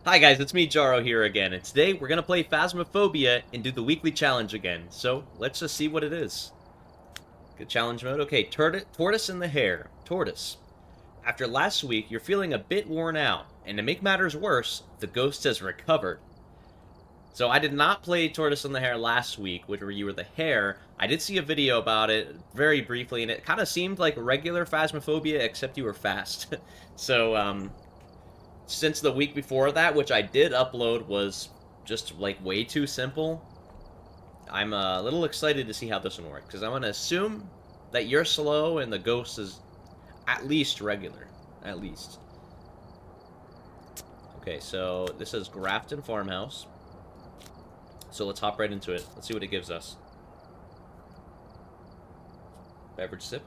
Hi guys, it's me, Jaro, here again, and today we're gonna play Phasmophobia and do the weekly challenge again. So, let's just see what it is. Good challenge mode. Okay, Tortoise and the Hare. Tortoise. After last week, you're feeling a bit worn out, and to make matters worse, the ghost has recovered. So I did not play Tortoise and the Hare last week, where you were the hare. I did see a video about it, very briefly, and it kind of seemed like regular Phasmophobia, except you were fast. So, since the week before that, which I did upload, was just like way too simple, I'm a little excited to see how this one works, because I'm going to assume that you're slow and the ghost is at least regular. At least. Okay, so this is Grafton Farmhouse. So let's hop right into it. Let's see what it gives us. Beverage sip.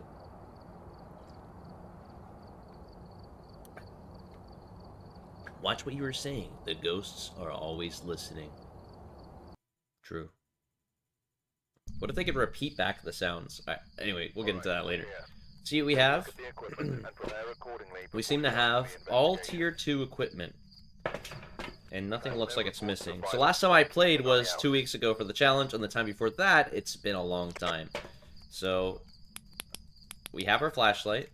Watch what you were saying. The ghosts are always listening. True. What if they could repeat back the sounds? Anyway, we'll get into that later. See what we have? We seem to have all Tier 2 equipment. And nothing looks like it's missing. So last time I played was 2 weeks ago for the challenge, and the time before that, it's been a long time. So, we have our flashlight.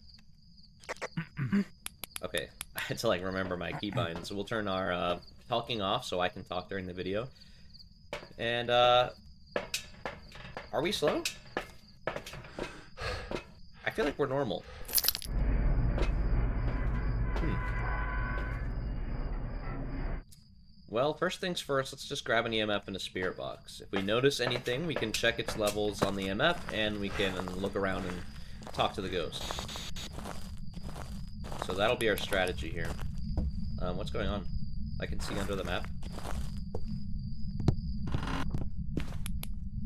Okay, I had to like remember my keybind, so we'll turn our talking off so I can talk during the video. And are we slow? I feel like we're normal. Well, first things first, let's just grab an EMF and a spirit box. If we notice anything, we can check its levels on the EMF, and we can look around and talk to the ghost. So that'll be our strategy here. What's going on? I can see under the map.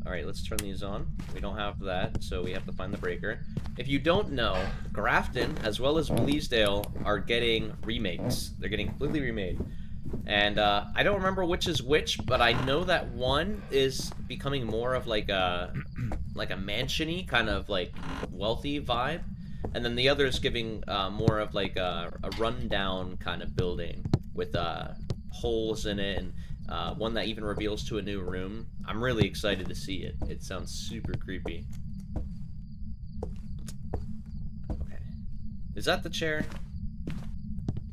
Alright, let's turn these on. We don't have that, so we have to find the breaker. If you don't know, Grafton, as well as Bleasdale, are getting remakes. They're getting completely remade. And I don't remember which is which, but I know that one is becoming more of like a mansion-y, kind of like wealthy vibe. And then the other is giving more of like a rundown kind of building with holes in it, and one that even reveals to a new room. I'm really excited to see it. It sounds super creepy. Okay. Is that the chair?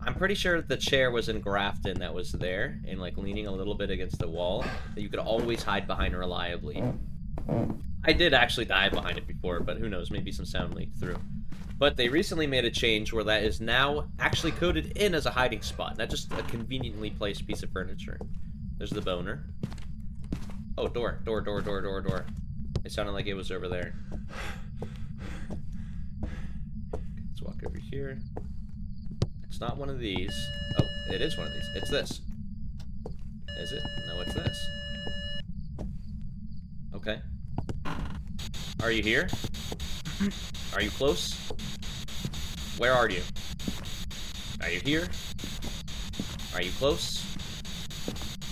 I'm pretty sure the chair was in Grafton that was there, and like leaning a little bit against the wall, that you could always hide behind reliably. I did actually dive behind it before, but who knows, maybe some sound leaked through. But they recently made a change where that is now actually coded in as a hiding spot, not just a conveniently placed piece of furniture. There's the boner. Oh, door. It sounded like it was over there. Let's walk over here. It's not one of these. Oh, it is one of these. It's this. Is it? No, it's this. Okay. Are you here? Are you close? Where are you? Are you here? Are you close?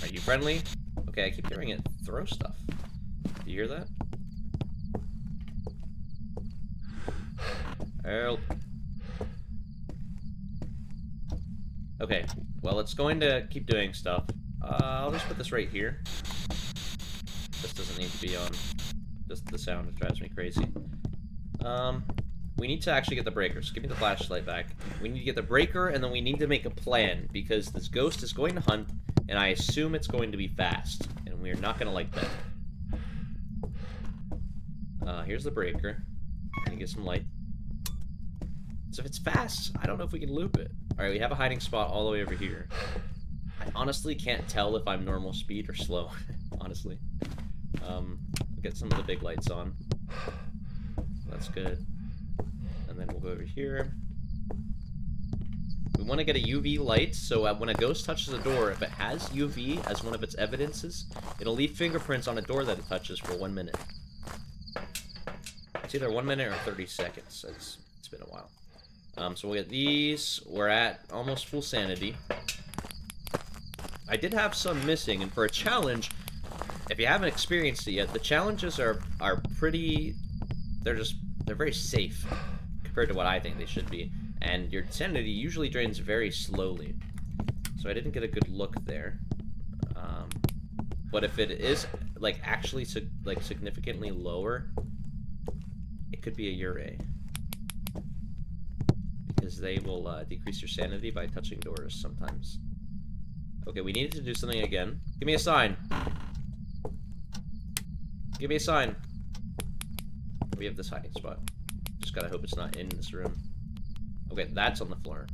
Are you friendly? Okay, I keep hearing it throw stuff. Do you hear that? Help. Okay, well, it's going to keep doing stuff. I'll just put this right here. This doesn't need to be on. Just the sound, it drives me crazy. We need to actually get the breakers. Give me the flashlight back. We need to get the breaker, and then we need to make a plan, because this ghost is going to hunt, and I assume it's going to be fast, and we're not going to like that. Here's the breaker. Can you get some light? So if it's fast, I don't know if we can loop it. Alright, we have a hiding spot all the way over here. I honestly can't tell if I'm normal speed or slow, honestly. We'll get some of the big lights on. That's good. And then we'll go over here. We want to get a UV light, so when a ghost touches a door, if it has UV as one of its evidences, it'll leave fingerprints on a door that it touches for 1 minute. It's either 1 minute or 30 seconds. It's been a while. So we'll get these. We're at almost full sanity. I did have some missing, and for a challenge, if you haven't experienced it yet, the challenges are pretty... They're very safe compared to what I think they should be. And your sanity usually drains very slowly. So I didn't get a good look there. But if it is, like, actually significantly lower, it could be a Hare. Because they will decrease your sanity by touching doors sometimes. Okay, we needed to do something again. Give me a sign. Give me a sign. We have this hiding spot. Just gotta hope it's not in this room. Okay, that's on the floor.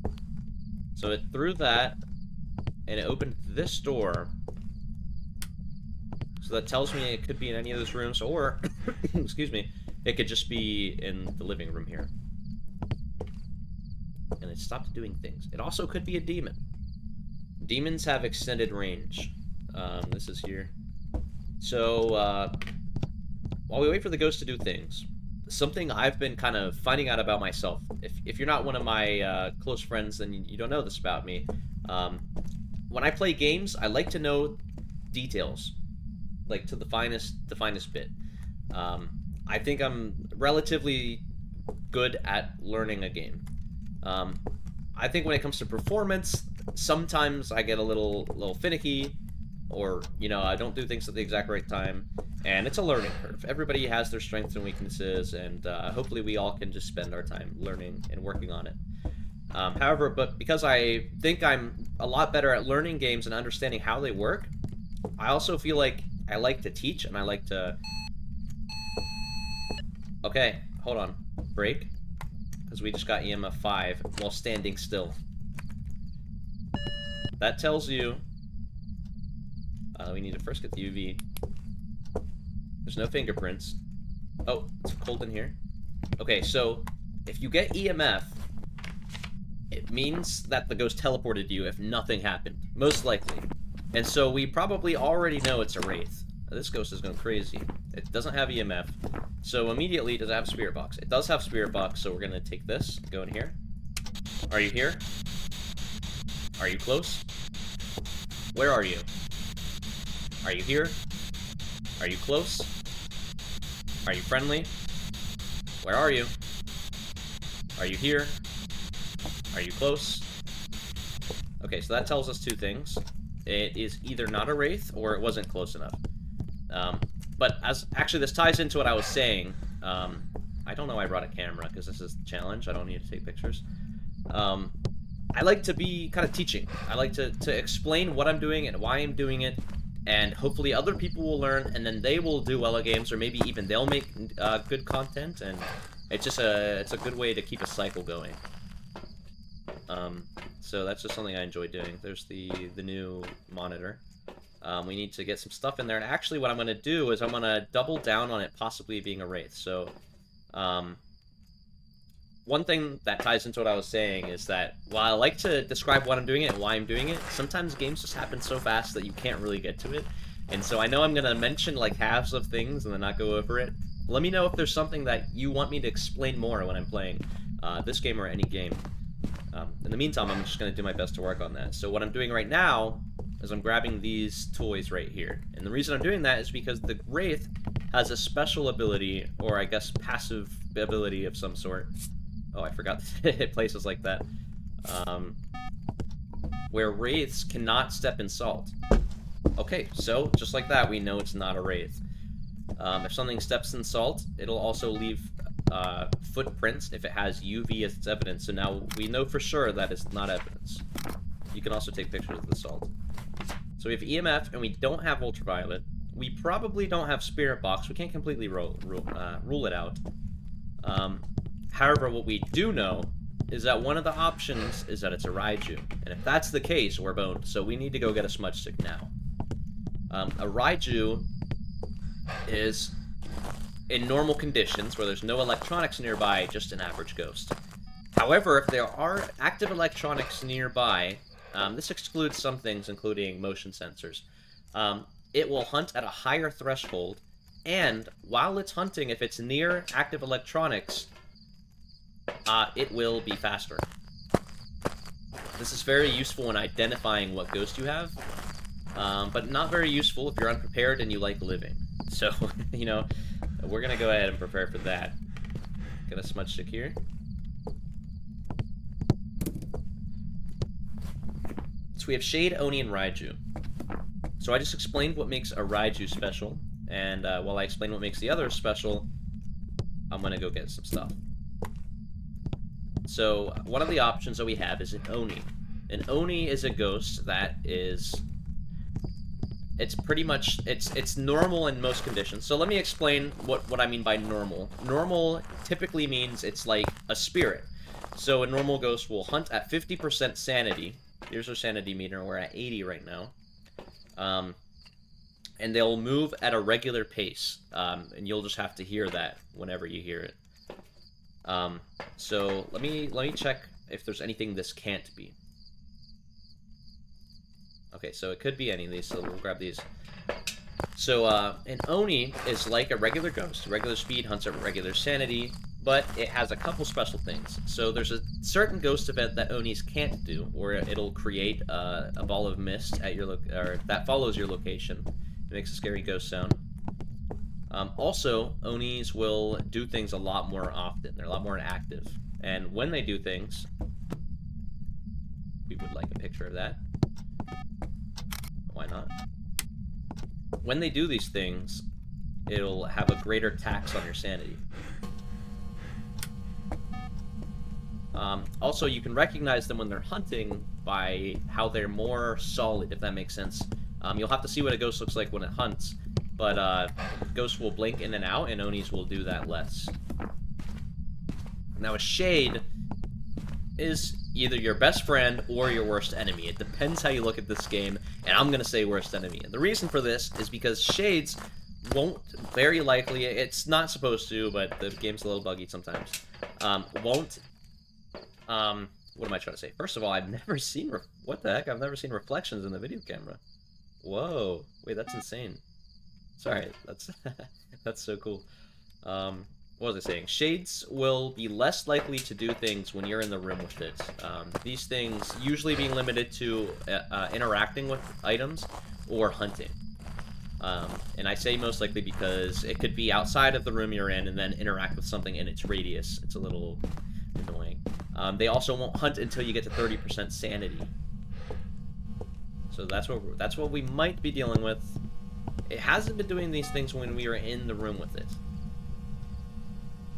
So it threw that, and it opened this door. So that tells me it could be in any of those rooms, or, excuse me, it could just be in the living room here. And it stopped doing things. It also could be a demon. Demons have extended range. This is here. So, while we wait for the ghost to do things, something I've been kind of finding out about myself. If you're not one of my close friends, then you don't know this about me. When I play games, I like to know details, like to the finest bit. I think I'm relatively good at learning a game. I think when it comes to performance, sometimes I get a little finicky, or, you know, I don't do things at the exact right time, and it's a learning curve. Everybody has their strengths and weaknesses, and hopefully we all can just spend our time learning and working on it. However, because I think I'm a lot better at learning games and understanding how they work, I also feel like I like to teach, and I like to... Okay, hold on. Break. Because we just got EMF 5 while standing still. That tells you... we need to first get the UV. There's no fingerprints. Oh, it's cold in here. Okay, so if you get EMF, it means that the ghost teleported you if nothing happened. Most likely. And so we probably already know it's a wraith. Now, this ghost is going crazy. It doesn't have EMF. So immediately, does it have a spirit box? It does have spirit box, so we're going to take this, go in here. Are you here? Are you close? Where are you? Are you here? Are you close? Are you friendly? Where are you? Are you here? Are you close? Okay, so that tells us two things. It is either not a wraith, or it wasn't close enough. But actually, this ties into what I was saying. I don't know why I brought a camera, because this is the challenge. I don't need to take pictures. I like to be kind of teaching. I like to explain what I'm doing and why I'm doing it, and hopefully other people will learn, and then they will do well at games, or maybe even they'll make good content, and it's just it's a good way to keep a cycle going. So that's just something I enjoy doing. There's the new monitor. We need to get some stuff in there, and actually what I'm going to do is I'm going to double down on it possibly being a wraith. So, one thing that ties into what I was saying is that while I like to describe what I'm doing and why I'm doing it, sometimes games just happen so fast that you can't really get to it. And so I know I'm going to mention like halves of things and then not go over it. Let me know if there's something that you want me to explain more when I'm playing this game or any game. In the meantime, I'm just going to do my best to work on that. So what I'm doing right now is I'm grabbing these toys right here. And the reason I'm doing that is because the Wraith has a special ability, or I guess passive ability of some sort. Oh, I forgot to hit places like that. Where Wraiths cannot step in salt. Okay, so just like that, we know it's not a Wraith. If something steps in salt, it'll also leave footprints if it has UV as its evidence. So now we know for sure that it's not evidence. You can also take pictures of the salt. So we have EMF, and we don't have ultraviolet. We probably don't have spirit box. We can't completely rule it out. However, what we do know is that one of the options is that it's a Raiju. And if that's the case, we're boned. So we need to go get a smudge stick now. A Raiju is, in normal conditions, where there's no electronics nearby, just an average ghost. However, if there are active electronics nearby, this excludes some things, including motion sensors, it will hunt at a higher threshold, and while it's hunting, if it's near active electronics, it will be faster. This is very useful in identifying what ghost you have, but not very useful if you're unprepared and you like living. So, you know, we're gonna go ahead and prepare for that. Get a smudge stick here. It's So we have Shade, Oni, and Raiju. So I just explained what makes a Raiju special, and while I explain what makes the others special, I'm gonna go get some stuff. So one of the options that we have is an Oni. An Oni is a ghost that is... It's pretty much... It's normal in most conditions. So let me explain what I mean by normal. Normal typically means it's like a spirit. So a normal ghost will hunt at 50% sanity. Here's our sanity meter. We're at 80 right now. And they'll move at a regular pace. And you'll just have to hear that whenever you hear it. So let me check if there's anything this can't be. Okay, so it could be any of these, so we'll grab these. So, an Oni is like a regular ghost. Regular speed, hunts at regular sanity, but it has a couple special things. So there's a certain ghost event that Onis can't do, where it'll create a ball of mist at your or that follows your location. It makes a scary ghost sound. Also, Onis will do things a lot more often. They're a lot more active. And when they do things, we would like a picture of that. Why not? When they do these things, it'll have a greater tax on your sanity. Also, you can recognize them when they're hunting by how they're more solid, if that makes sense. You'll have to see what a ghost looks like when it hunts, but ghosts will blink in and out, and Onis will do that less. Now, a Shade is either your best friend or your worst enemy. It depends how you look at this game, and I'm gonna say worst enemy. And the reason for this is because Shades won't, very likely, it's not supposed to, but the game's a little buggy sometimes, what am I trying to say? First of all, I've never seen, what the heck? I've never seen reflections in the video camera. Whoa, wait, that's insane. Sorry, that's, that's so cool. What was I saying? Shades will be less likely to do things when you're in the room with it. These things usually being limited to interacting with items or hunting. And I say most likely because it could be outside of the room you're in and then interact with something in its radius. It's a little annoying. They also won't hunt until you get to 30% sanity. So that's what we might be dealing with. It hasn't been doing these things when we were in the room with it.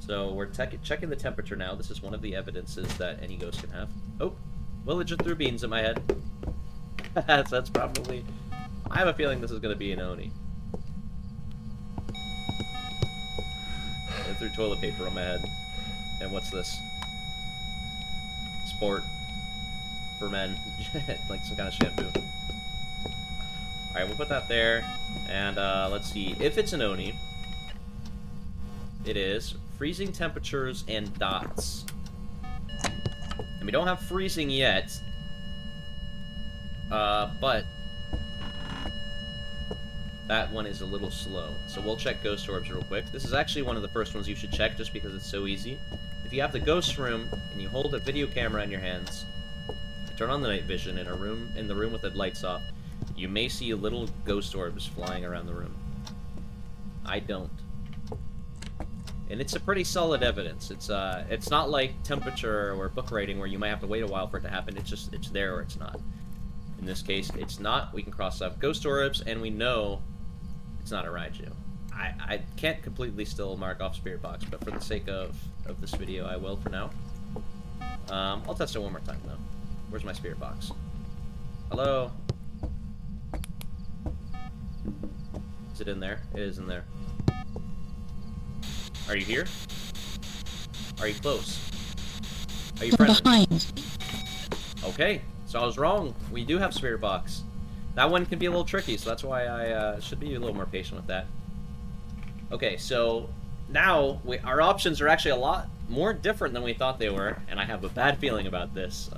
So we're checking the temperature now. This is one of the evidences that any ghost can have. Oh, villager threw beans at my head. That's probably... I have a feeling this is going to be an Oni. It threw toilet paper on my head. And what's this? Sport. For men. Like some kind of shampoo. Alright, we'll put that there. And let's see. If it's an Oni, it is freezing temperatures and dots. And we don't have freezing yet. But that one is a little slow. So we'll check ghost orbs real quick. This is actually one of the first ones you should check just because it's so easy. If you have the ghost room and you hold a video camera in your hands, turn on the night vision in the room with the lights off, you may see little ghost orbs flying around the room. I don't. And it's a pretty solid evidence. It's not like temperature or book writing where you might have to wait a while for it to happen. It's there or it's not. In this case, it's not. We can cross off ghost orbs, and we know it's not a Raiju. I can't completely still mark off Spirit Box, but for the sake of this video, I will for now. I'll test it one more time, though. Where's my Spirit Box? Hello? Is it in there? It is in there. Are you here? Are you close? Are you present? Behind. Okay, so I was wrong. We do have Spirit Box. That one can be a little tricky, so that's why I should be a little more patient with that. Okay, so now our options are actually a lot more different than we thought they were, and I have a bad feeling about this.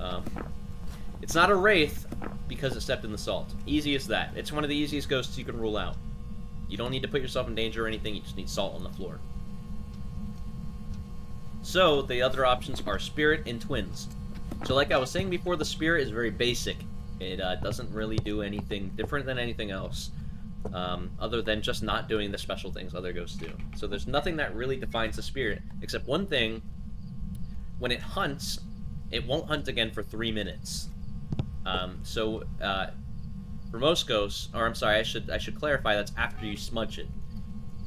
It's not a Wraith because it stepped in the salt. Easy as that. It's one of the easiest ghosts you can rule out. You don't need to put yourself in danger or anything, you just need salt on the floor. So, the other options are Spirit and Twins. So like I was saying before, the Spirit is very basic. It doesn't really do anything different than anything else, other than just not doing the special things other ghosts do. So there's nothing that really defines the Spirit, except one thing. When it hunts, it won't hunt again for 3 minutes. For most ghosts, or I'm sorry, I should clarify, that's after you smudge it.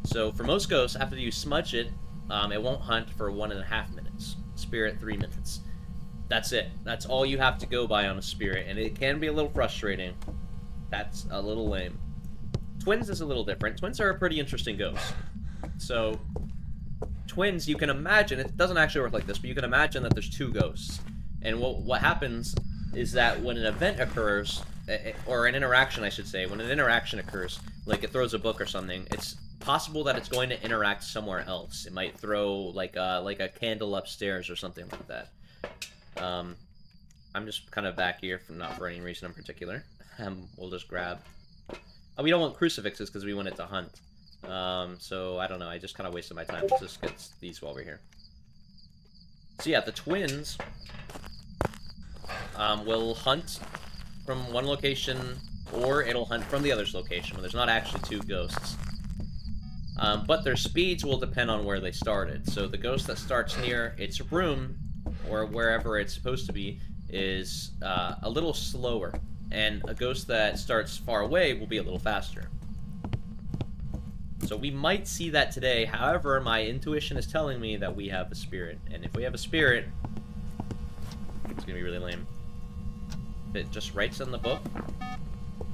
So for most ghosts, after you smudge it, it won't hunt for 1.5 minutes. Spirit, 3 minutes. That's it. That's all you have to go by on a spirit, and it can be a little frustrating. That's a little lame. Twins is a little different. Twins are a pretty interesting ghost. So, twins, you can imagine, it doesn't actually work like this, but you can imagine that there's 2 ghosts. And what happens is that when an event occurs, or an interaction, I should say, when an interaction occurs, like it throws a book or something, it's possible that it's going to interact somewhere else. It might throw like a candle upstairs or something like that. I'm just kind of back here, not for any reason in particular. We'll just grab... Oh, we don't want crucifixes because we want it to hunt. So, I don't know, I just kind of wasted my time. Let's just get these while we're here. So yeah, the twins will hunt from one location, or it'll hunt from the other's location, when there's not actually 2 ghosts. But their speeds will depend on where they started. So the ghost that starts near its room, or wherever it's supposed to be, is a little slower. And a ghost that starts far away will be a little faster. So we might see that today. However, my intuition is telling me that we have a spirit. And if we have a spirit, it's going to be really lame. If it just writes in the book,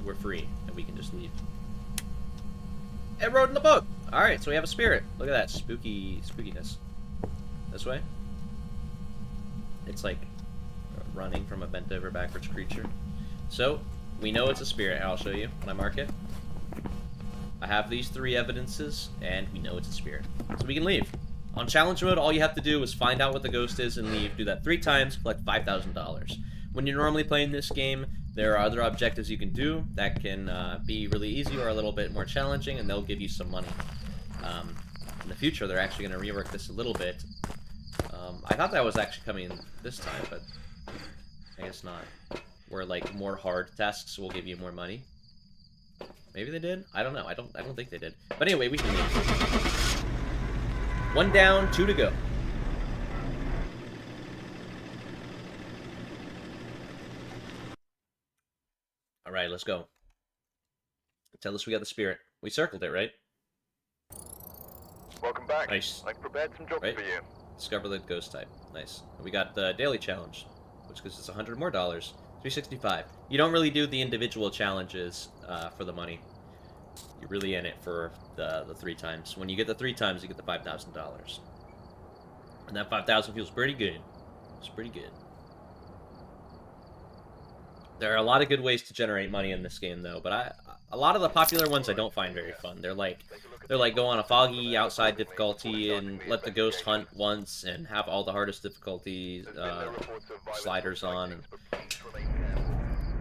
we're free. And we can just leave. It wrote in the book! Alright, so we have a spirit. Look at that spookiness. This way? It's like running from a bent over backwards creature. So, we know it's a spirit. I'll show you when I mark it. I have these 3 evidences, and we know it's a spirit. So we can leave. On challenge mode, all you have to do is find out what the ghost is and leave. Do that 3 times, collect $5,000. When you're normally playing this game, there are other objectives you can do that can be really easy or a little bit more challenging, and they'll give you some money. In the future, they're actually going to rework this a little bit. I thought that was actually coming this time, but I guess not. Where like more hard tasks will give you more money. Maybe they did? I don't know. I don't think they did. But anyway, we can leave. 1 down, 2 to go. Alright, let's go. Tell us we got the spirit. We circled it, right? Welcome back. Nice. I've prepared some jobs for you. Discover the ghost type. Nice. We got the daily challenge, which gives us $100 more. $365. You don't really do the individual challenges for the money. You're really in it for the 3 times. When you get the 3 times, you get the $5,000. And that 5,000 feels pretty good. It's pretty good. There are a lot of good ways to generate money in this game, though, but a lot of the popular ones I don't find very fun. They're like go on a foggy outside difficulty and let the ghost hunt once and have all the hardest difficulty sliders on. And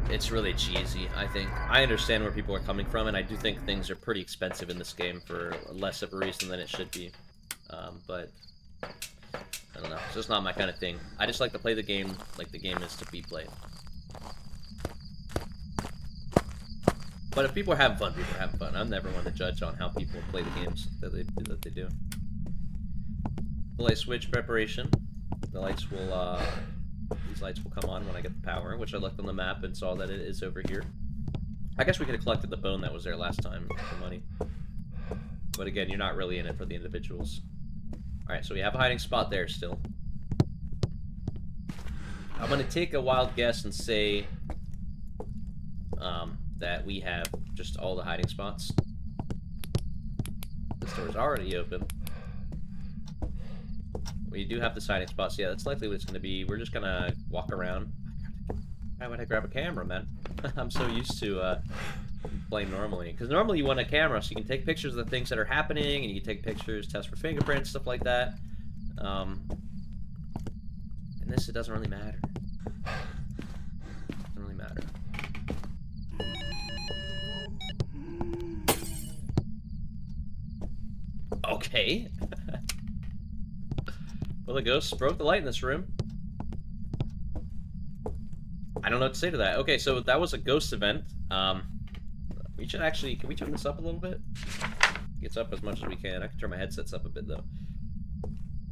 it's really cheesy, I think. I understand where people are coming from, and I do think things are pretty expensive in this game for less of a reason than it should be. But I don't know. It's just not my kind of thing. I just like to play the game like the game is to be played. But if people are having fun, people are having fun. I'm never one to judge on how people play the games that they do. The light switch preparation. The lights will, these lights will come on when I get the power, which I looked on the map and saw that it is over here. I guess we could have collected the bone that was there last time for money. But again, you're not really in it for the individuals. Alright, so we have a hiding spot there still. I'm going to take a wild guess and say that we have just all the hiding spots. This door's already open. We do have the hiding spots. Yeah, that's likely what it's going to be. We're just going to walk around. Why would I grab a camera, man? I'm so used to playing normally. Because normally you want a camera so you can take pictures of the things that are happening, and you can take pictures, test for fingerprints, stuff like that. In this, it doesn't really matter. Doesn't really matter. Okay. Well, the ghosts broke the light in this room. I don't know what to say to that. Okay, so that was a ghost event. We should actually... Can we turn this up a little bit? It's up as much as we can. I can turn my headsets up a bit, though.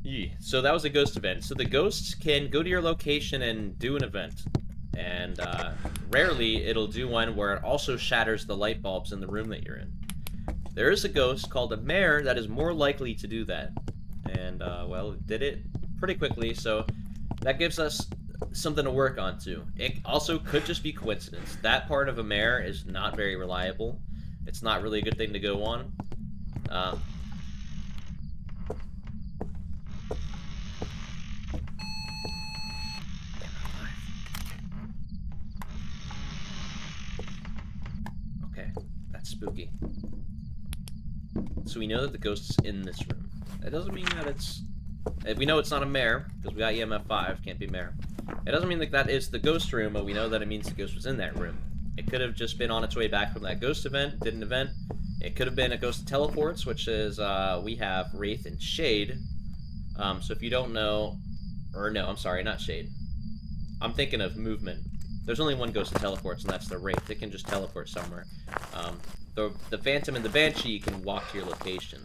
Yeah. So that was a ghost event. So the ghosts can go to your location and do an event. And rarely it'll do one where it also shatters the light bulbs in the room that you're in. There is a ghost called a mare that is more likely to do that. And, well, it did it pretty quickly, so that gives us something to work on, too. It also could just be coincidence. That part of a mare is not very reliable. It's not really a good thing to go on. Okay, that's spooky. So we know that the ghost is in this room. That doesn't mean that it's... We know it's not a mare, because we got EMF 5, can't be mare. It doesn't mean that is the ghost room, but we know that it means the ghost was in that room. It could have just been on its way back from that ghost event, did an event. It could have been a ghost of teleports, which is, we have Wraith and Shade. So if you don't know... Or no, I'm sorry, not Shade. I'm thinking of movement. There's only one ghost of teleports, and that's the Wraith. It can just teleport somewhere. The Phantom and the Banshee can walk to your location.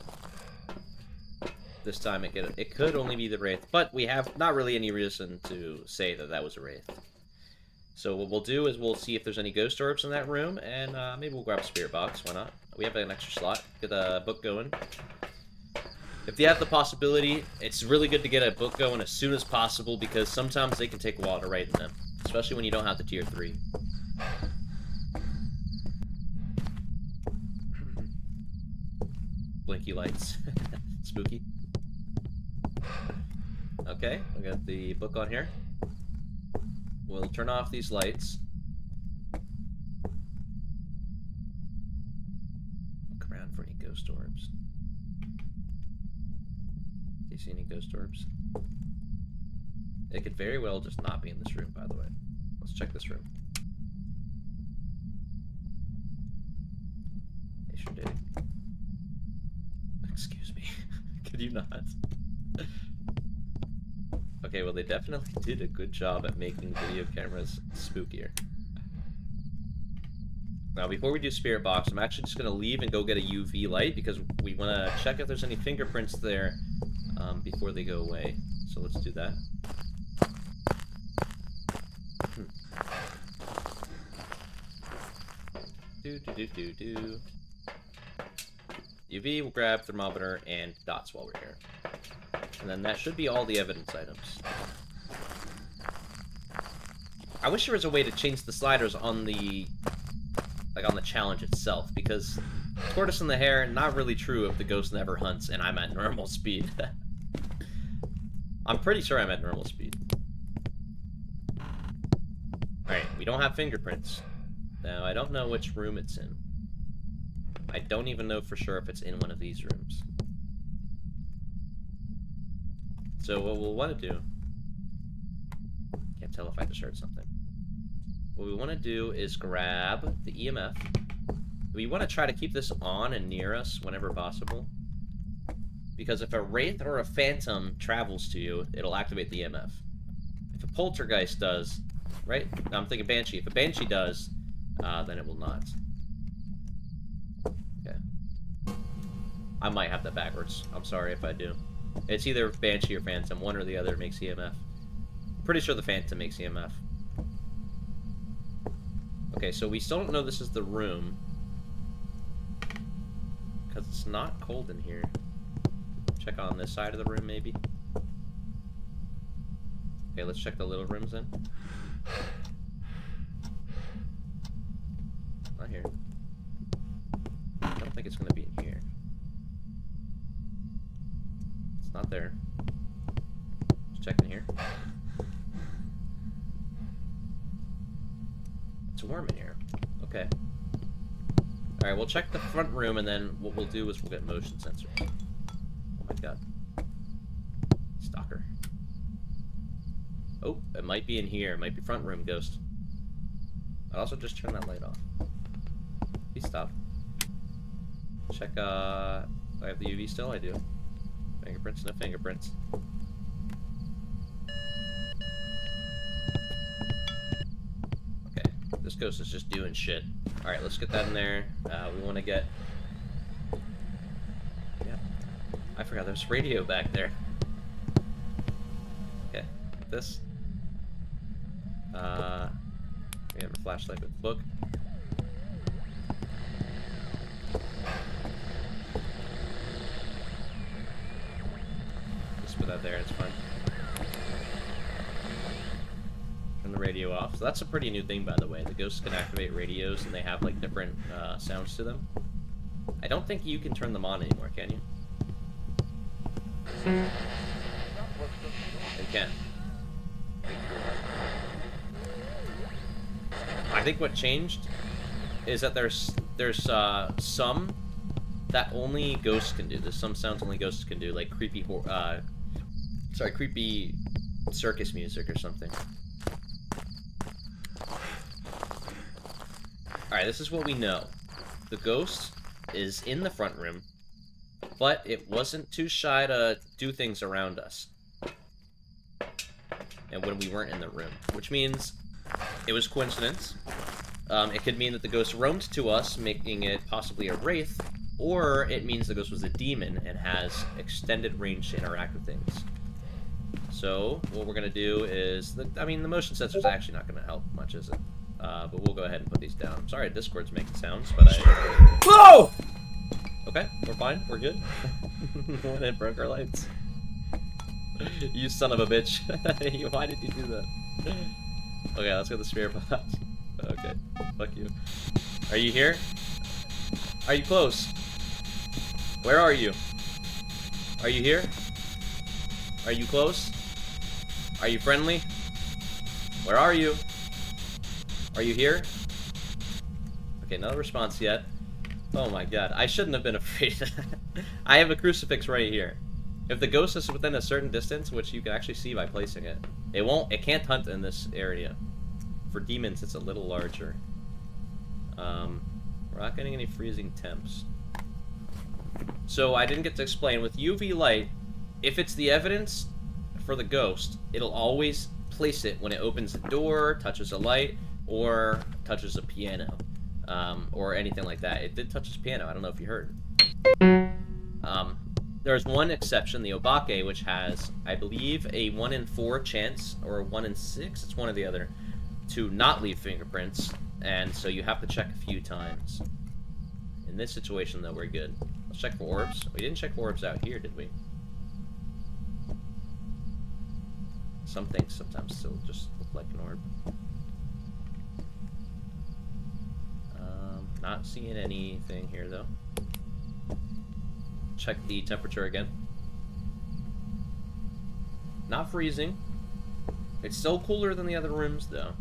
This time it could only be the Wraith, but we have not really any reason to say that that was a Wraith. So what we'll do is we'll see if there's any ghost orbs in that room, and maybe we'll grab a spirit box, why not? We have an extra slot, get a book going. If you have the possibility, it's really good to get a book going as soon as possible, because sometimes they can take a while to write in them, especially when you don't have the tier 3. Blinky lights. Spooky. Okay, we got the book on here. We'll turn off these lights. Look around for any ghost orbs. Do you see any ghost orbs? It could very well just not be in this room, by the way. Let's check this room. They sure did. Excuse me. Could you not? Okay, well, they definitely did a good job at making video cameras spookier. Now, before we do Spirit Box, I'm actually just going to leave and go get a UV light, because we want to check if there's any fingerprints there before they go away. So let's do that. Do. UV, we'll grab thermometer and dots while we're here. And then that should be all the evidence items. I wish there was a way to change the sliders on the... like, on the challenge itself, because Tortoise and the Hare, not really true if the ghost never hunts and I'm at normal speed. I'm pretty sure I'm at normal speed. Alright, we don't have fingerprints. Now, I don't know which room it's in. I don't even know for sure if it's in one of these rooms. So what we'll want to do... Can't tell if I just heard something. What we want to do is grab the EMF. We want to try to keep this on and near us whenever possible. Because if a Wraith or a Phantom travels to you, it'll activate the EMF. If a Poltergeist does... Right? No, I'm thinking Banshee. If a Banshee does, then it will not. Okay. I might have that backwards. I'm sorry if I do. It's either Banshee or Phantom. One or the other makes EMF. I'm pretty sure the Phantom makes EMF. Okay, so we still don't know this is the room. Because it's not cold in here. Check on this side of the room, maybe. Okay, let's check the little rooms then. Not here. I don't think it's going to be in here. It's not there. Just checking here. It's warm in here. Okay. Alright, we'll check the front room, and then what we'll do is we'll get motion sensor. Oh my god. Stalker. Oh, it might be in here. It might be front room ghost. I'll also just turn that light off. Please stop. Check, do I have the UV still? I do. Fingerprints, no fingerprints. Okay, this ghost is just doing shit. Alright, let's get that in there. We want to get... Yeah. I forgot there's radio back there. Okay, this. We have a flashlight with the book. Just put that there, it's fine. Turn the radio off. So that's a pretty new thing, by the way. The ghosts can activate radios, and they have, like, different sounds to them. I don't think you can turn them on anymore, can you? You can. I think what changed is that there's some that only ghosts can do. There's some sounds only ghosts can do, like creepy creepy circus music or something. Alright, this is what we know. The ghost is in the front room, but it wasn't too shy to do things around us. And when we weren't in the room, which means it was coincidence. It could mean that the ghost roamed to us, making it possibly a wraith, or it means the ghost was a demon and has extended range to interact with things. So, what we're going to do is... the motion sensor's actually not going to help much, is it? But we'll go ahead and put these down. I'm sorry Discord's making sounds, but I... Whoa! Okay, we're fine. We're good. When it broke our lights. You son of a bitch. Why did you do that? Okay, let's get the spirit box. Okay, fuck you. Are you here? Are you close? Where are you? Are you here? Are you close? Are you friendly? Where are you? Are you here? Okay, no response yet. Oh my god, I shouldn't have been afraid. I have a crucifix right here. If the ghost is within a certain distance, which you can actually see by placing it, it can't hunt in this area. For demons, it's a little larger. We're not getting any freezing temps. So I didn't get to explain, with UV light, if it's the evidence for the ghost, it'll always place it when it opens the door, touches a light, or touches a piano. Or anything like that. It did touch his piano, I don't know if you heard. There's one exception, the Obake, which has, I believe, a 1 in 4 chance, or a 1 in 6, it's one or the other, to not leave fingerprints, and so you have to check a few times. In this situation, though, we're good. Let's check for orbs. We didn't check for orbs out here, did we? Some things sometimes still just look like an orb. Not seeing anything here, though. Check the temperature again. Not freezing. It's still cooler than the other rooms, though.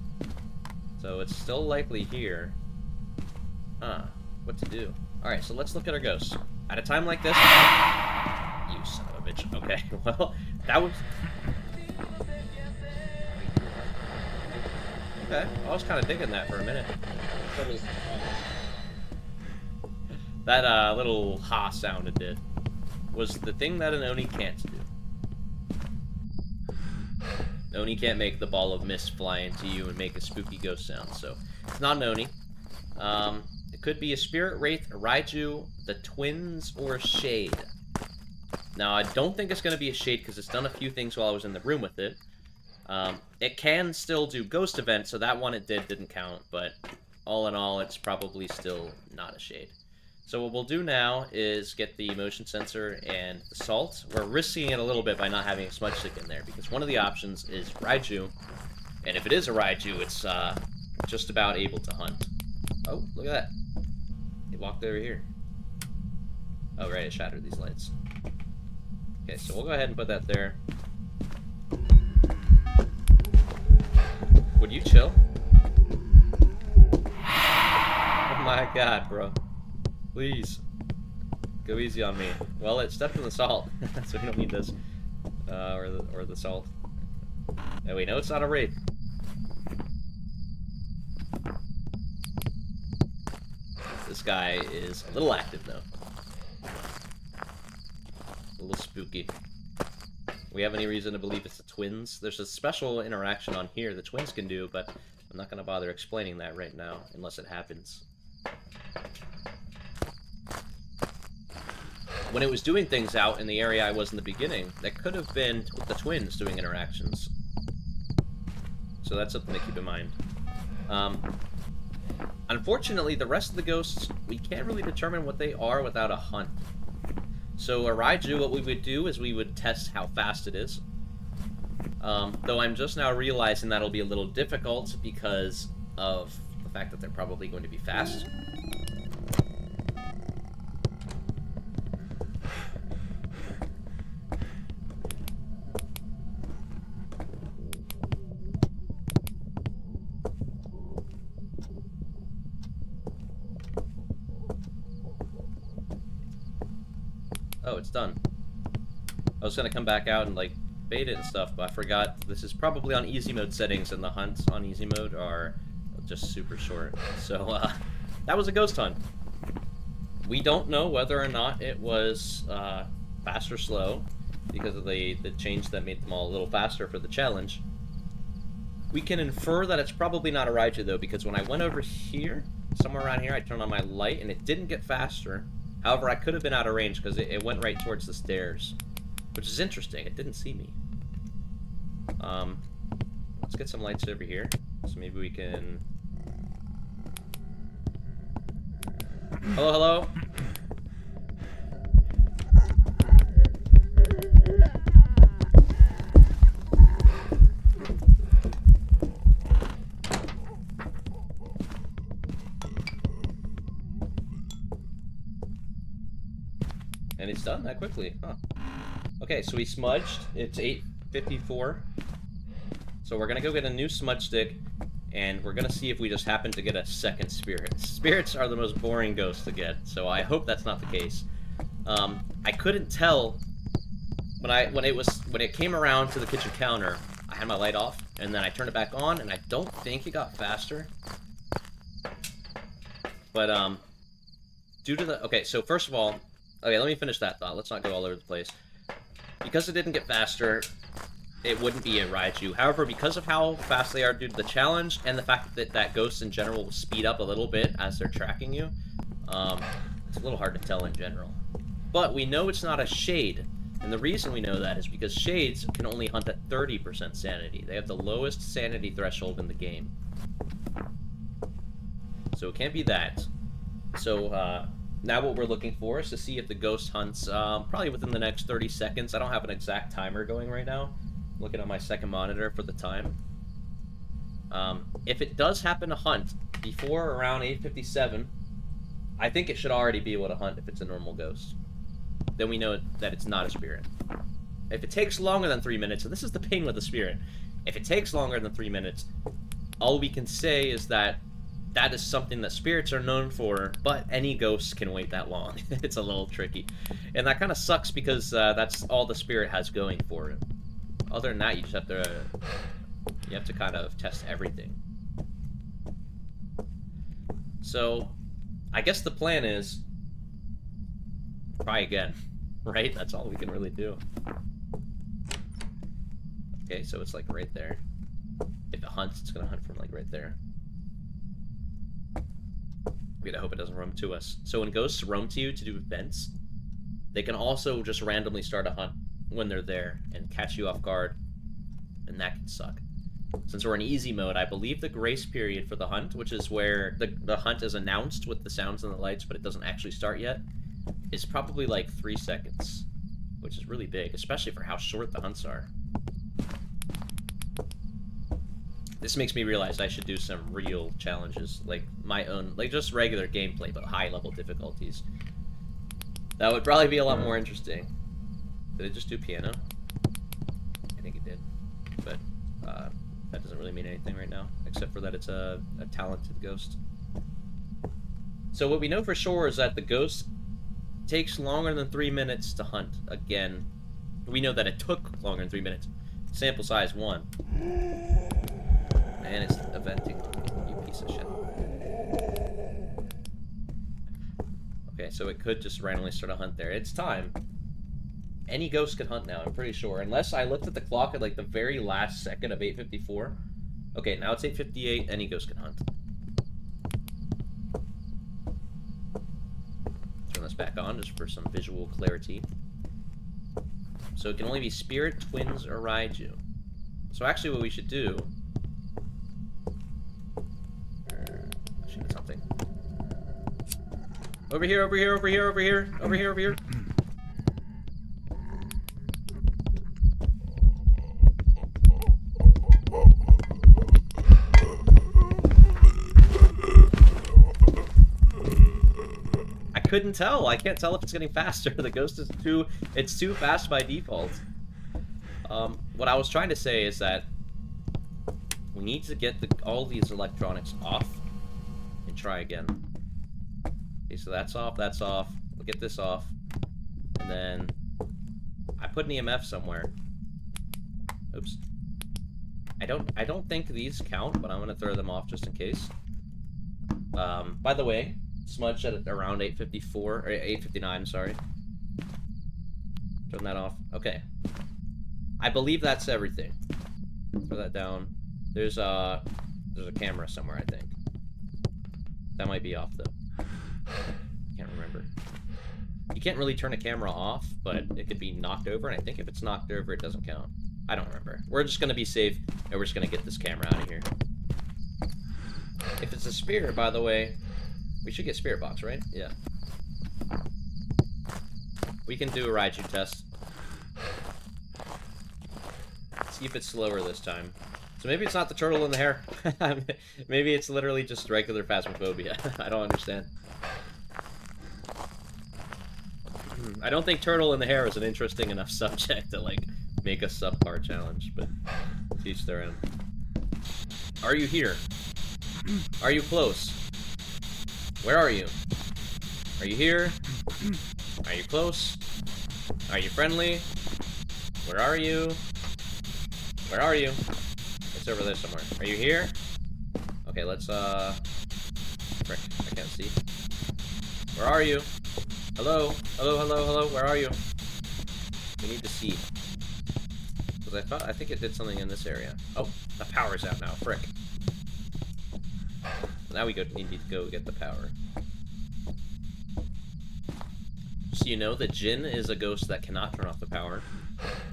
So it's still likely here. What to do? Alright, so let's look at our ghosts. At a time like this... You son of a bitch. Okay, well, that was... Okay, I was kind of digging that for a minute. That little ha sound it did was the thing that an Oni can't do. Oni can't make the ball of mist fly into you and make a spooky ghost sound, so it's not an Oni. It could be a spirit, wraith, a raiju, the twins, or a shade. Now, I don't think it's going to be a shade because it's done a few things while I was in the room with it. It can still do ghost events, so that one it didn't count, but all in all, it's probably still not a shade. So what we'll do now is get the motion sensor and the salt. We're risking it a little bit by not having a smudge stick in there, because one of the options is raiju, and if it is a raiju, it's just about able to hunt. Oh, look at that. It walked over here. Oh, right, it shattered these lights. Okay, so we'll go ahead and put that there. Would you chill? Oh my god, bro. Please. Go easy on me. Well, it stepped in the salt, so we don't need this. Or the salt. Oh, wait, no, it's not a wraith. This guy is a little active, though. A little spooky. We have any reason to believe it's the twins? There's a special interaction on here the twins can do, but I'm not going to bother explaining that right now, unless it happens. When it was doing things out in the area I was in the beginning, that could have been the twins doing interactions. So that's something to keep in mind. Unfortunately, the rest of the ghosts, we can't really determine what they are without a hunt. So a Raiju, what we would do is we would test how fast it is. Though I'm just now realizing that'll be a little difficult because of the fact that they're probably going to be fast. Oh, it's done. I was gonna come back out and, like, bait it and stuff, but I forgot this is probably on easy mode settings, and the hunts on easy mode are just super short. So, that was a ghost hunt. We don't know whether or not it was, fast or slow, because of the change that made them all a little faster for the challenge. We can infer that it's probably not a Raiju, though, because when I went over here, somewhere around here, I turned on my light, and it didn't get faster. However, I could have been out of range because it went right towards the stairs, which is interesting. It didn't see me. Let's get some lights over here, so maybe we can... Hello, hello? And it's done that quickly, huh? Okay, so we smudged. It's 8:54. So we're gonna go get a new smudge stick, and we're gonna see if we just happen to get a second spirit. Spirits are the most boring ghosts to get, so I hope that's not the case. I couldn't tell when it came around to the kitchen counter. I had my light off, and then I turned it back on, and I don't think it got faster. But due to the so first of all. Okay, let me finish that thought. Let's not go all over the place. Because it didn't get faster, it wouldn't be a Raiju. However, because of how fast they are due to the challenge, and the fact that ghosts in general will speed up a little bit as they're tracking you, it's a little hard to tell in general. But we know it's not a shade, and the reason we know that is because shades can only hunt at 30% sanity. They have the lowest sanity threshold in the game. So it can't be that. So, now what we're looking for is to see if the ghost hunts, probably within the next 30 seconds. I don't have an exact timer going right now. I'm looking at my second monitor for the time. If it does happen to hunt before around 8:57, I think it should already be able to hunt if it's a normal ghost. Then we know that it's not a spirit. If it takes longer than 3 minutes, and this is the pain with the spirit, if it takes longer than 3 minutes, all we can say is that that is something that spirits are known for, but any ghosts can wait that long. It's a little tricky. And that kind of sucks because that's all the spirit has going for it. Other than that, you just have to kind of test everything. So, I guess the plan is try again, right? That's all we can really do. Okay, so it's like right there. If it hunts, it's gonna hunt from like right there. We gotta hope it doesn't roam to us. So when ghosts roam to you to do events, they can also just randomly start a hunt when they're there and catch you off guard, and that can suck. Since we're in easy mode, I believe the grace period for the hunt, which is where the hunt is announced with the sounds and the lights, but it doesn't actually start yet, is probably like 3 seconds, which is really big, especially for how short the hunts are. This makes me realize I should do some real challenges, like my own, like just regular gameplay, but high-level difficulties. That would probably be a lot more interesting. Did it just do piano? I think it did, but that doesn't really mean anything right now, except for that it's a talented ghost. So what we know for sure is that the ghost takes longer than 3 minutes to hunt. Again, we know that it took longer than 3 minutes. Sample size 1. And it's eventing on me, you piece of shit. Okay, so it could just randomly start a hunt there. It's time. Any ghost can hunt now, I'm pretty sure. Unless I looked at the clock at like the very last second of 8:54. Okay, now it's 8:58, any ghost can hunt. Turn this back on just for some visual clarity. So it can only be spirit, twins, or Raiju. So actually what we should do Over here, over here, over here, over here, over here, over here. I couldn't tell. I can't tell if it's getting faster. The ghost is it's too fast by default. What I was trying to say is that we need to get all these electronics off and try again. Okay, so that's off, that's off. We'll get this off. And then I put an EMF somewhere. Oops. I don't think these count, but I'm gonna throw them off just in case. By the way, smudge at around 854 or 859, sorry. Turn that off. Okay. I believe that's everything. Throw that down. There's a camera somewhere, I think. That might be off though. Can't remember. You can't really turn a camera off, but it could be knocked over, and I think if it's knocked over, it doesn't count. I don't remember. We're just gonna be safe, and we're just gonna get this camera out of here. If it's a spirit, by the way, we should get spirit box, right? Yeah. We can do a Raiju test. See if it's slower this time. So maybe it's not the turtle in the hair. Maybe it's literally just regular phasmophobia. I don't understand. I don't think turtle in the hair is an interesting enough subject to, like, make a subpar challenge, but teach their own. Are you here? Are you close? Where are you? Are you here? Are you close? Are you friendly? Where are you? Where are you? It's over there somewhere. Are you here? Okay, let's, frick, I can't see. Where are you? Hello? Hello, hello, hello, where are you? We need to see. Because I think it did something in this area. Oh, the power's out now, frick. Now we need to go get the power. So you know that Jinn is a ghost that cannot turn off the power.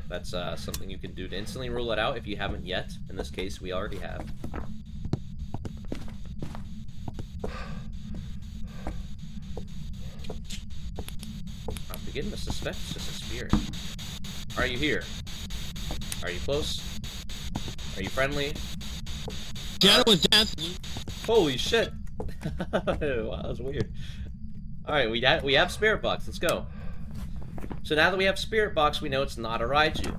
That's something you can do to instantly rule it out if you haven't yet. In this case, we already have. I'm beginning to suspect it's just a spirit. Are you here? Are you close? Are you friendly? Shadow was death. Holy shit! Wow, that was weird. Alright, we have spirit box. Let's go. So now that we have spirit box, we know it's not a Raiju.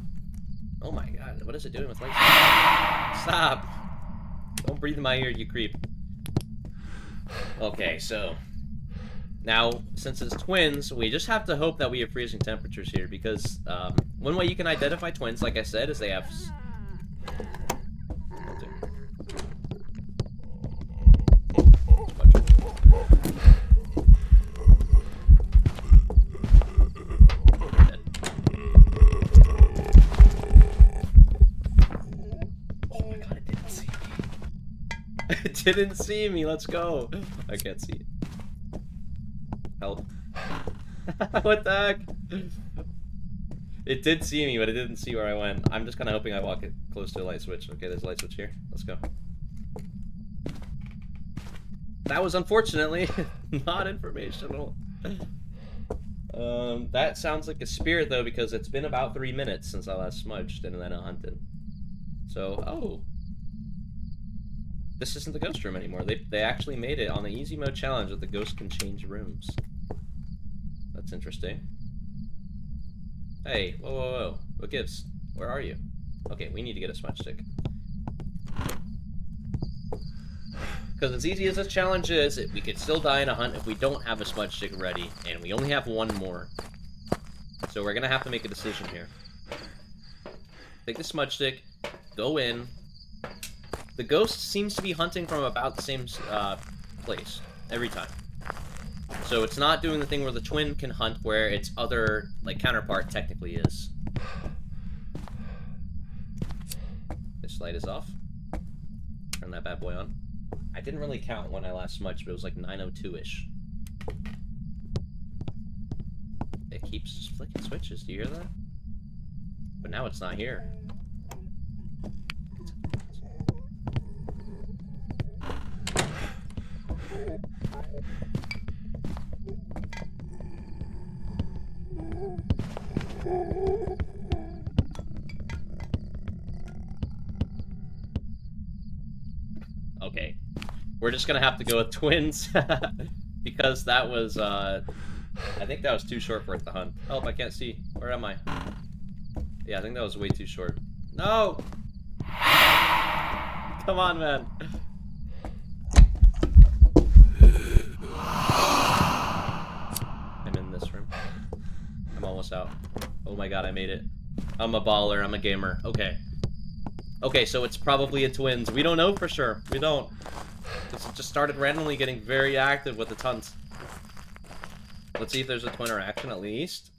Oh my god, what is it doing with lights? Stop! Don't breathe in my ear, you creep. Okay, so now, since it's twins, we just have to hope that we have freezing temperatures here, because one way you can identify twins, like I said, is they have... It didn't see me, let's go. I can't see it. Help. What the heck? It did see me, but it didn't see where I went. I'm just kind of hoping I walk it close to a light switch. Okay, there's a light switch here. Let's go. That was unfortunately not informational. That sounds like a spirit though, because it's been about 3 minutes since I last smudged and then I hunted. So, oh. This isn't the ghost room anymore. They actually made it on the easy mode challenge that the ghost can change rooms. That's interesting. Hey, whoa, whoa, whoa. What gives? Where are you? Okay, we need to get a smudge stick. Because as easy as this challenge is, we could still die in a hunt if we don't have a smudge stick ready, and we only have one more. So we're gonna have to make a decision here. Take the smudge stick, go in. The ghost seems to be hunting from about the same place every time. So it's not doing the thing where the twin can hunt where its other, like, counterpart technically is. This light is off. Turn that bad boy on. I didn't really count when I last smudged, but it was like 9:02-ish. It keeps just flicking switches, do you hear that? But now it's not here. Okay. We're just gonna have to go with twins. Because that was, I think that was too short for it to hunt. Oh, I can't see. Where am I? Yeah, I think that was way too short. No! Come on, man. I'm in this room. I'm almost out. Oh my god, I made it. I'm a baller. I'm a gamer. Okay. Okay, so it's probably a twins. We don't know for sure. We don't. It just started randomly getting very active with its hunts. Let's see if there's a twin interaction at least.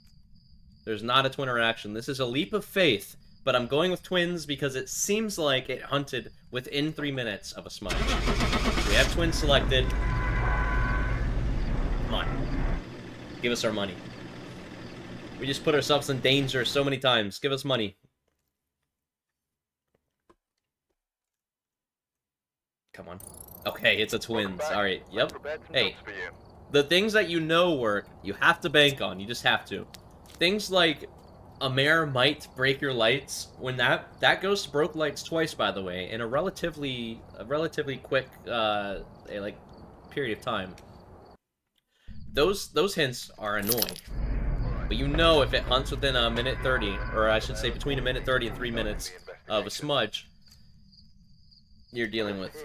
There's not a twin interaction. This is a leap of faith, but I'm going with twins because it seems like it hunted within 3 minutes of a smudge. We have twins selected. Come on. Give us our money. We just put ourselves in danger so many times. Give us money. Come on. Okay, it's a twins. Alright, yep. Hey, the things that you know work, you have to bank on. You just have to. Things like a mare might break your lights. When that ghost broke lights twice, by the way, in a relatively quick like period of time. Those hints are annoying. But you know if it hunts within a minute 30, or I should say between a minute 30 and 3 minutes of a smudge, you're dealing with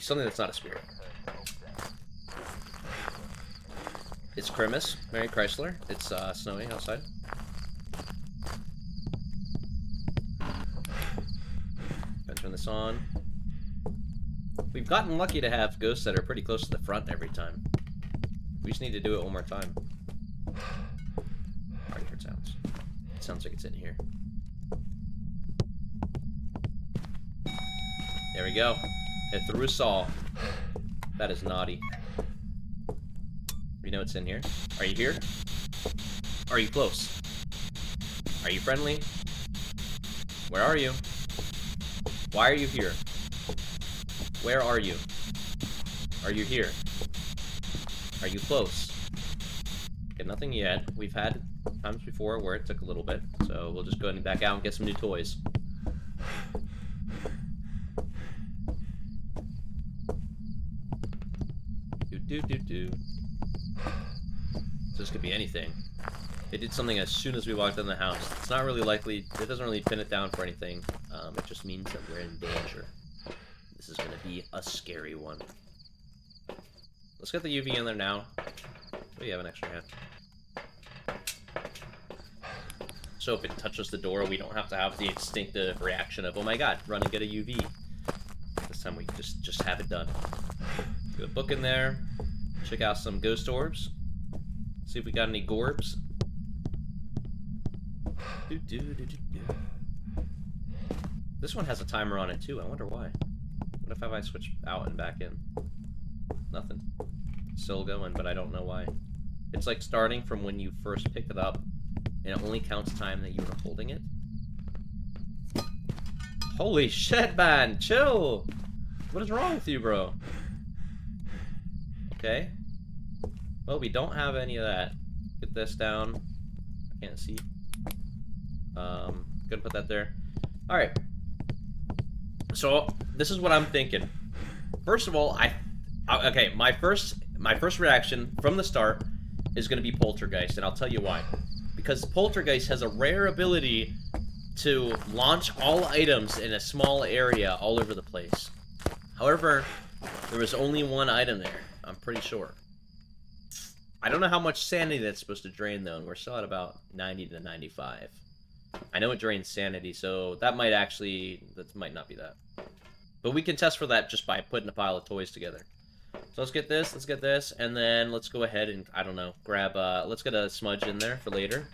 something that's not a spirit. It's Christmas. Merry Chrysler. It's snowing outside. Gonna turn this on. We've gotten lucky to have ghosts that are pretty close to the front every time. We just need to do it one more time. Already heard sounds. It sounds like it's in here. There we go. It threw a saw. That is naughty. We know it's in here. Are you here? Are you close? Are you friendly? Where are you? Why are you here? Where are you? Are you here? Are you close? Okay, nothing yet. We've had times before where it took a little bit, so we'll just go ahead and back out and get some new toys. Do. So this could be anything. It did something as soon as we walked in the house. It's not really likely. It doesn't really pin it down for anything. It just means that we're in danger. This is going to be a scary one. Let's get the UV in there now. We have an extra hand. So if it touches the door, we don't have to have the instinctive reaction of, oh my god, run and get a UV. This time we just have it done. Put a book in there. Check out some ghost orbs. See if we got any gorbs. This one has a timer on it too. I wonder why. What if I switch out and back in? Nothing. Still going, but I don't know why. It's like starting from when you first picked it up, and it only counts time that you were holding it. Holy shit, man! Chill! What is wrong with you, bro? Okay. Well, we don't have any of that. Get this down. I can't see. Gonna put that there. Alright. So, this is what I'm thinking. First of all, okay, my first reaction from the start is gonna be Poltergeist, and I'll tell you why. Because Poltergeist has a rare ability to launch all items in a small area all over the place. However, there was only one item there, I'm pretty sure. I don't know how much sanity that's supposed to drain, though, and we're still at about 90 to 95. I know it drains sanity, so that might not be that. But we can test for that just by putting a pile of toys together. So let's get this, and then let's go ahead and, I don't know, grab, let's get a smudge in there for later.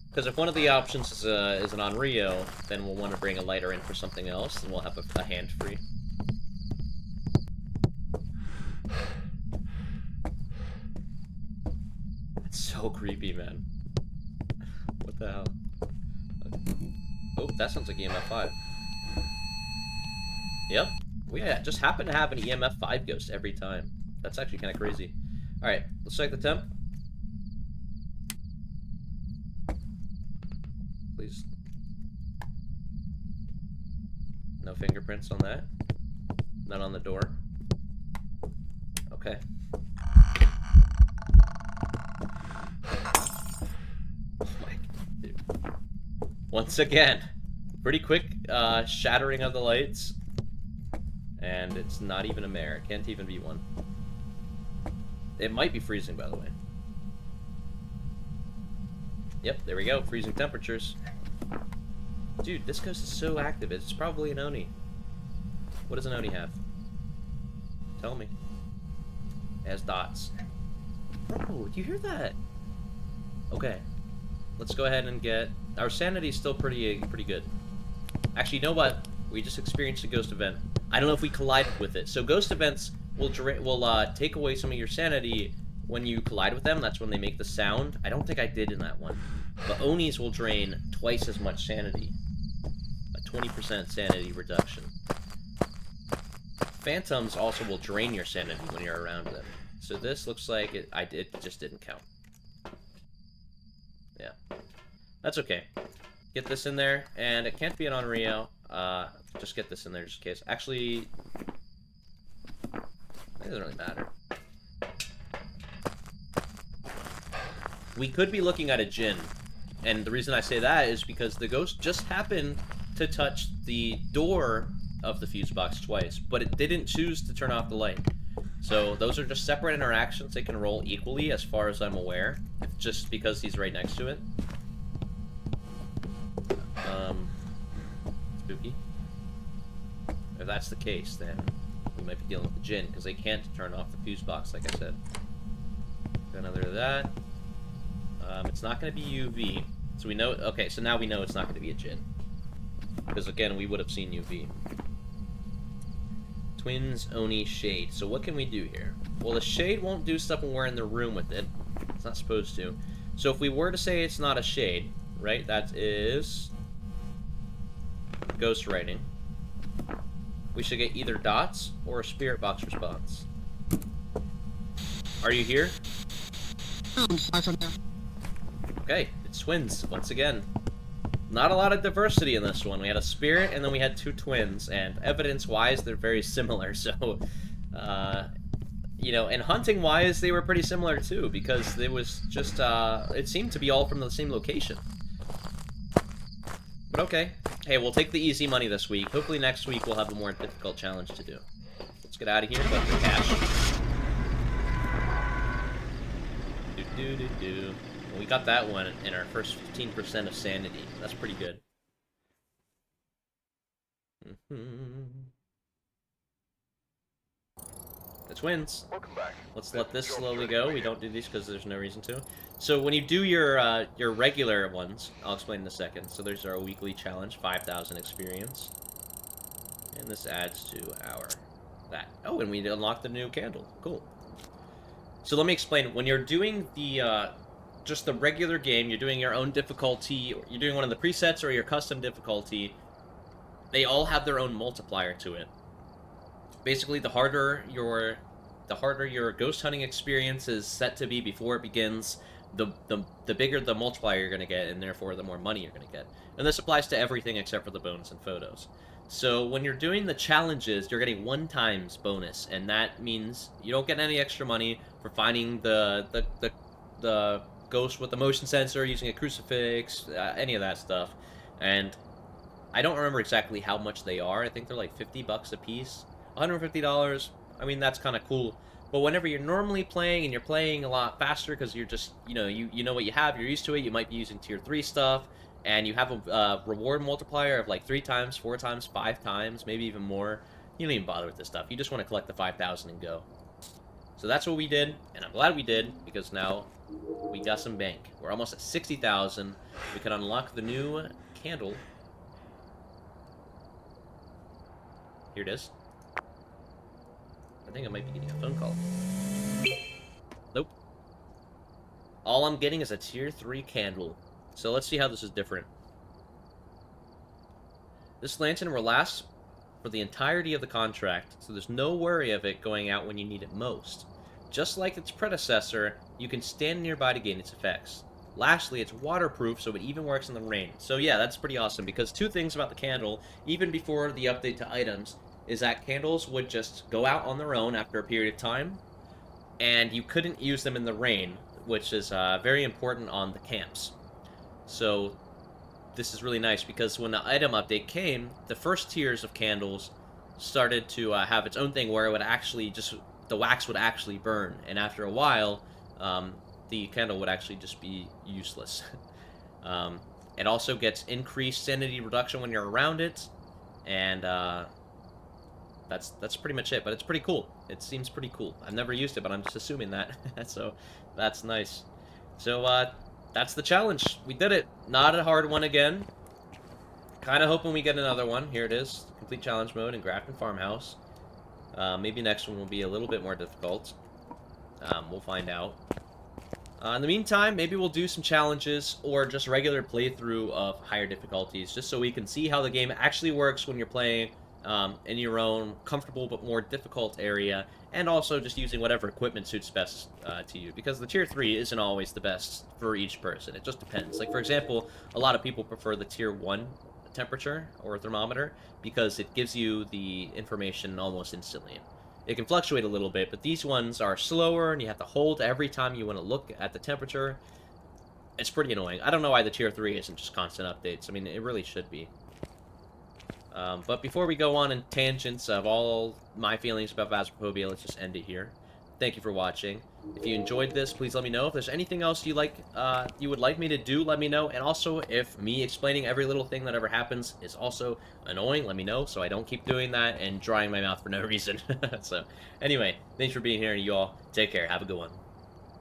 Because if one of the options is an Onryo, then we'll want to bring a lighter in for something else, and we'll have a hand free. That's so creepy, man. What the hell? Oh, that sounds like EMF 5. Yep. We just happen to have an EMF 5 ghost every time. That's actually kind of crazy. Alright, let's check the temp. please. No fingerprints on that. None on the door. Okay. Oh my dude. Once again, pretty quick shattering of the lights. And it's not even a mare. It can't even be one. It might be freezing, by the way. Yep, there we go. Freezing temperatures. Dude, this ghost is so active. It's probably an Oni. What does an Oni have? Tell me. It has dots. Bro, do you hear that? Okay. Let's go ahead and get... Our sanity's still pretty good. Actually, you know what? We just experienced a ghost event. I don't know if we collided with it. So ghost events will take away some of your sanity when you collide with them. That's when they make the sound. I don't think I did in that one. But Onis will drain twice as much sanity. A 20% sanity reduction. Phantoms also will drain your sanity when you're around them. So this looks like it just didn't count. Yeah. That's okay. Get this in there, and it can't be an Onryo. Just get this in there just in case. Actually, it doesn't really matter. We could be looking at a Jinn, and the reason I say that is because the ghost just happened to touch the door of the fuse box twice, but it didn't choose to turn off the light. So those are just separate interactions. They can roll equally as far as I'm aware, just because he's right next to it. Spooky. If that's the case, then we might be dealing with the Jinn, because they can't turn off the fuse box, like I said. Another of that. It's not going to be UV. So we know... Okay, so now we know it's not going to be a Jinn. Because, again, we would have seen UV. Twins, Oni, Shade. So what can we do here? Well, the Shade won't do stuff when we're in the room with it. It's not supposed to. So if we were to say it's not a Shade, right, that is... ghost writing. We should get either dots or a spirit box response. Are you here? Okay, it's twins, once again. Not a lot of diversity in this one. We had a spirit, and then we had two twins, and evidence-wise, they're very similar, so... you know, and hunting-wise, they were pretty similar, too, because it was just, it seemed to be all from the same location. But okay. Hey, we'll take the easy money this week. Hopefully next week we'll have a more difficult challenge to do. Let's get out of here, collect the cash. Well, we got that one in our first 15% of sanity. That's pretty good. The twins. Welcome back. Let's let this slowly go. We don't do these because there's no reason to. So when you do your regular ones, I'll explain in a second. So there's our weekly challenge, 5,000 experience. And this adds to our... that. Oh, and we unlocked the new candle. Cool. So let me explain. When you're doing the... just the regular game, you're doing your own difficulty, or you're doing one of the presets or your custom difficulty, they all have their own multiplier to it. Basically, the harder your ghost hunting experience is set to be before it begins, the bigger the multiplier you're going to get, and therefore the more money you're going to get. And this applies to everything except for the bonus and photos. So when you're doing the challenges, you're getting 1 times bonus, and that means you don't get any extra money for finding the ghost with the motion sensor, using a crucifix, any of that stuff. And I don't remember exactly how much they are. I think they're like $50 a piece. $150, I mean, that's kind of cool. But whenever you're normally playing, and you're playing a lot faster because you're just, you know what you have, you're used to it, you might be using tier 3 stuff, and you have a reward multiplier of like 3 times, 4 times, 5 times, maybe even more. You don't even bother with this stuff. You just want to collect the 5,000 and go. So that's what we did, and I'm glad we did, because now we got some bank. We're almost at 60,000. We can unlock the new candle. Here it is. I think I might be getting a phone call. Nope. All I'm getting is a tier 3 candle. So let's see how this is different. This lantern will last for the entirety of the contract, so there's no worry of it going out when you need it most. Just like its predecessor, you can stand nearby to gain its effects. lastly, it's waterproof, so it even works in the rain. So yeah, that's pretty awesome, because two things about the candle, even before the update to items, is that candles would just go out on their own after a period of time, and you couldn't use them in the rain, which is very important on the camps. So this is really nice, because when the item update came, the first tiers of candles started to have its own thing where it would actually just, the wax would actually burn, and after a while, the candle would actually just be useless. It also gets increased sanity reduction when you're around it, and that's pretty much it. But it's pretty cool. It seems pretty cool. I've never used it, but I'm just assuming that. So that's nice. So that's the challenge. We did it. Not a hard one again. Kind of hoping we get another one. Here it is. Complete challenge mode in Grafton Farmhouse. Maybe next one will be a little bit more difficult. We'll find out. In the meantime, maybe we'll do some challenges or just regular playthrough of higher difficulties, just so we can see how the game actually works when you're playing in your own comfortable but more difficult area, and also just using whatever equipment suits best to you, because the Tier 3 isn't always the best for each person. It just depends. Like, for example, a lot of people prefer the Tier 1 temperature or thermometer because it gives you the information almost instantly. It can fluctuate a little bit, but these ones are slower, and you have to hold every time you want to look at the temperature. It's pretty annoying. I don't know why the Tier 3 isn't just constant updates. I mean, it really should be. But before we go on in tangents of all my feelings about Phasmophobia, let's just end it here. Thank you for watching. If you enjoyed this, please let me know. If there's anything else you would like me to do, let me know. And also, if me explaining every little thing that ever happens is also annoying, let me know, so I don't keep doing that and drying my mouth for no reason. So, anyway, thanks for being here, and you all take care. Have a good one.